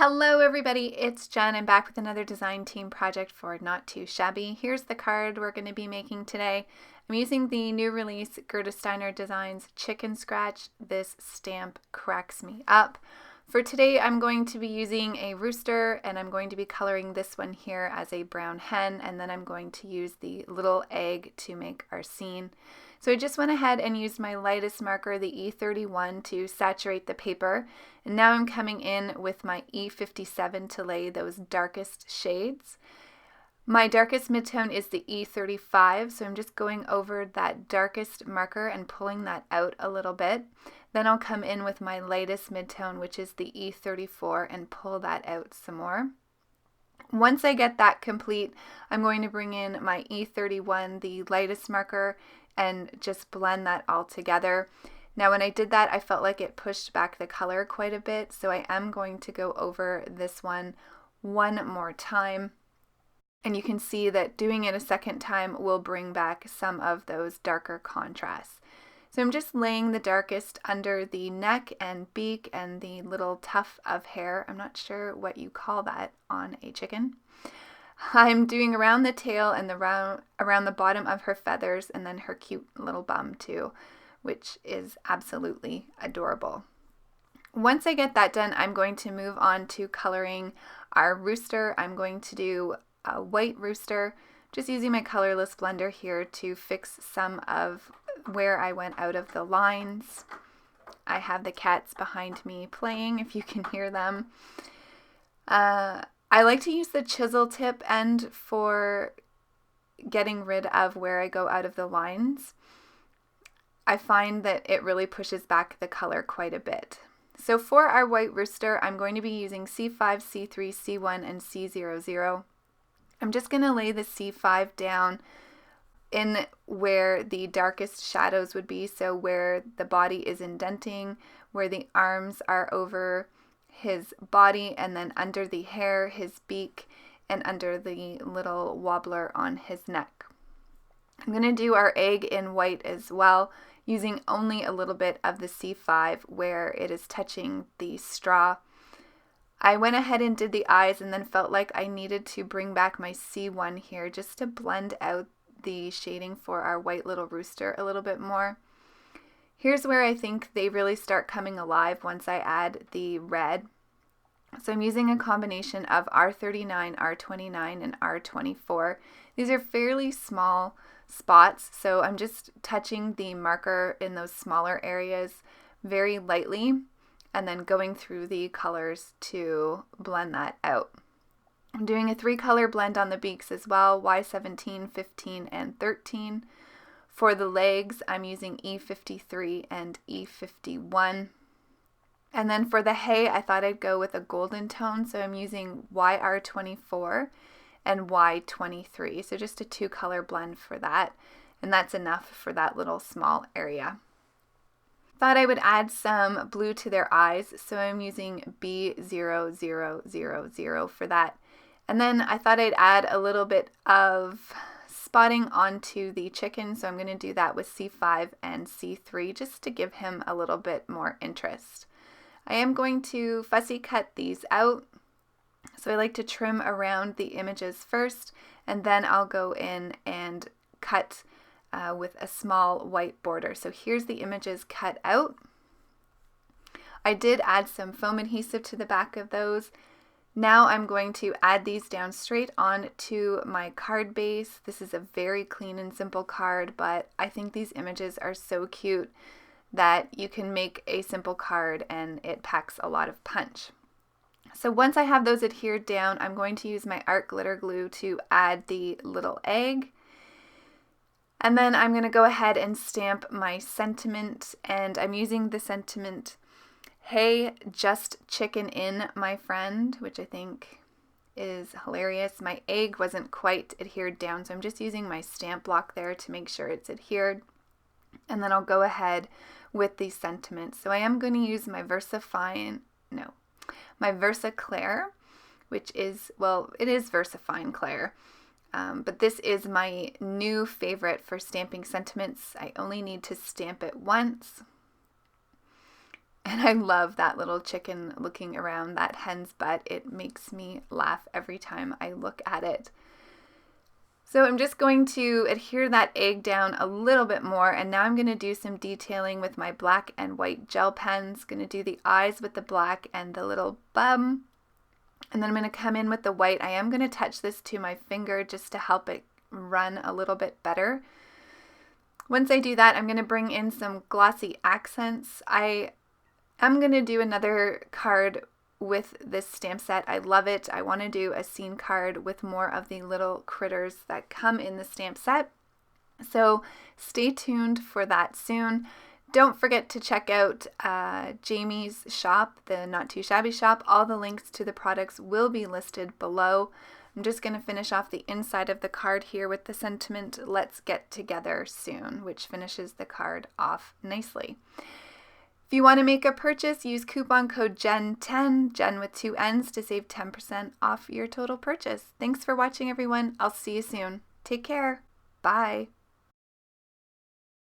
Hello everybody, it's Jen. I'm back with another design team project for Not Too Shabby. Here's the card we're going to be making today. I'm using the new release Gerda Steiner Designs Chicken Scratch. This stamp cracks me up. For today I'm going to be using a rooster and I'm going to be coloring this one here as a brown hen, and then I'm going to use the little egg to make our scene. So I just went ahead and used my lightest marker, the E31, to saturate the paper. And now I'm coming in with my E57 to lay those darkest shades. My darkest midtone is the E35, so I'm just going over that darkest marker and pulling that out a little bit. Then I'll come in with my lightest midtone, which is the E34, and pull that out some more. Once I get that complete, I'm going to bring in my E31, the lightest marker, and just blend that all together. Now when I did that, I felt like it pushed back the color quite a bit, so I am going to go over this one more time. And you can see that doing it a second time will bring back some of those darker contrasts. So I'm just laying the darkest under the neck and beak and the little tuft of hair. I'm not sure what you call that on a chicken. I'm doing around the tail and around the bottom of her feathers, and then her cute little bum too, which is absolutely adorable. Once I get that done, I'm going to move on to coloring our rooster. I'm going to do a white rooster, just using my colorless blender here to fix some of where I went out of the lines. I have the cats behind me playing, if you can hear them. I like to use the chisel tip end for getting rid of where I go out of the lines. I find that it really pushes back the color quite a bit. So for our white rooster, I'm going to be using C5, C3, C1, and C00. I'm just going to lay the C5 down in where the darkest shadows would be, so where the body is indenting, where the arms are over his body, and then under the hair, his beak, and under the little wobbler on his neck. I'm going to do our egg in white as well, using only a little bit of the C5 where it is touching the straw. I went ahead and did the eyes and then felt like I needed to bring back my C1 here just to blend out the shading for our white little rooster a little bit more. Here's where I think they really start coming alive once I add the red. So I'm using a combination of R39, R29, and R24. These are fairly small spots, so I'm just touching the marker in those smaller areas very lightly and then going through the colors to blend that out. I'm doing a 3-color blend on the beaks as well, Y17, 15, and 13. For the legs, I'm using E53 and E51. And then for the hay, I thought I'd go with a golden tone, so I'm using YR24 and Y23. So just a 2-color blend for that, and that's enough for that little small area. Thought I would add some blue to their eyes, so I'm using B0000 for that. And then I thought I'd add a little bit of spotting onto the chicken, so I'm going to do that with C5 and C3 just to give him a little bit more interest. I am going to fussy cut these out, so I like to trim around the images first, and then I'll go in and cut with a small white border. So here's the images cut out. I did add some foam adhesive to the back of those. Now I'm going to add these down straight on to my card base. This is a very clean and simple card, but I think these images are so cute that you can make a simple card and it packs a lot of punch. So once I have those adhered down, I'm going to use my art glitter glue to add the little egg. And then I'm going to go ahead and stamp my sentiment, and I'm using the sentiment, "Hey, just chicken in, my friend," which I think is hilarious. My egg wasn't quite adhered down, so I'm just using my stamp block there to make sure it's adhered. And then I'll go ahead with the sentiment. So I am going to use my Versafine, my Clair, which is, well, it is Versafine Clair. But this is my new favorite for stamping sentiments. I only need to stamp it once. And I love that little chicken looking around that hen's butt. It makes me laugh every time I look at it. So I'm just going to adhere that egg down a little bit more, and now I'm going to do some detailing with my black and white gel pens. Going to do the eyes with the black and the little bum, and then I'm going to come in with the white. I am going to touch this to my finger just to help it run a little bit better. Once I do that, I'm going to bring in some glossy accents. I'm going to do another card with this stamp set. I love it. I want to do a scene card with more of the little critters that come in the stamp set. So stay tuned for that soon. Don't forget to check out Jamie's shop, the Not Too Shabby shop. All the links to the products will be listed below. I'm just going to finish off the inside of the card here with the sentiment, "Let's get together soon," which finishes the card off nicely. If you want to make a purchase, use coupon code JEN10, Jen with 2 N's, to save 10% off your total purchase. Thanks for watching, everyone. I'll see you soon. Take care. Bye.